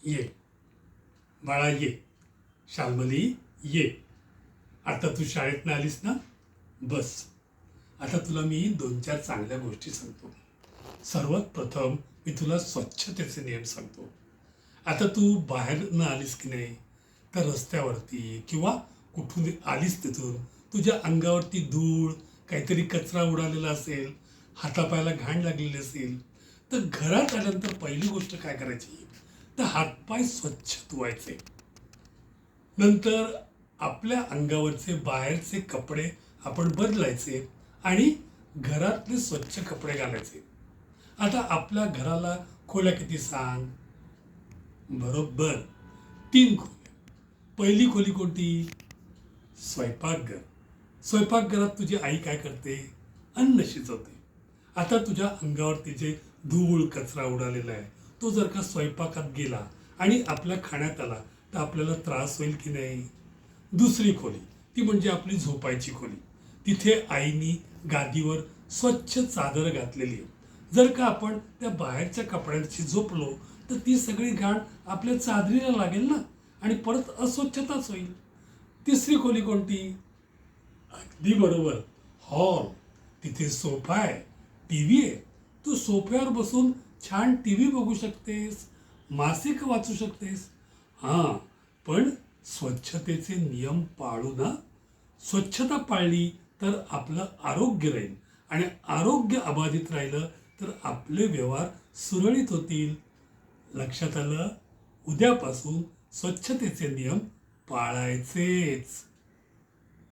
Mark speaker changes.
Speaker 1: ये बाळा ये. शाल्मली ये. आता तू शाळेतनं आलीस ना, बस. आता तुला मी 2-4 चांगल्या गोष्टी सांगतो. सर्वात प्रथम मी तुला स्वच्छतेचे नियम सांगतो. आता तू बाहेरनं आलीस की नाही, तर रस्त्यावरती किंवा कुठून आलीस तिथून तुझ्या अंगावरती धूळ, काहीतरी कचरा उडालेला असेल, हातापायाला घाण लागलेली असेल, तर घरात आल्यानंतर पहिली गोष्ट काय करायची, तर हातपाय स्वच्छ धुवायचे. नंतर आपल्या अंगावरचे बाहेरचे कपडे आपण बदलायचे आणि घरातले स्वच्छ कपडे घालायचे. आता आपल्या घराला खोल्या किती सांग? बरोबर 3 खोल्या. पहिली खोली कोणती? स्वयंपाकघर. स्वयंपाकघरात तुझी आई काय करते? अन्न शिजवते. आता तुझ्या अंगावरती जे धूळ कचरा उडालेला आहे, तो जर का स्वयंपाकात गेला आणि आपल्या खाण्यात आला तर आपल्याला त्रास होईल की नाही? दुसरी खोली, ती म्हणजे आपली झोपायची खोली. तिथे आईनी गादीवर स्वच्छ चादर घातलेली आहे. जर का आपण त्या बाहेरच्या कपड्यांशी झोपलो तर ती सगळी घाण आपल्या चादरीला लागेल ना, आणि परत अस्वच्छताच होईल. तिसरी खोली कोणती? अगदी बरोबर, हॉल. तिथे सोफा आहे, टीव्ही आहे. तू सोफ्यावर बसून छान टीव्ही बघू शकतेस, मासिक वाचू शकतेस. हां, पण स्वच्छतेचे नियम पाळू ना. स्वच्छता पाळली तर आपलं आरोग्य राहील, आणि आरोग्य अबाधित राहिलं तर आपले व्यवहार सुरळीत होतील. लक्षात आलं? उद्यापासून स्वच्छतेचे नियम पाळायचेच.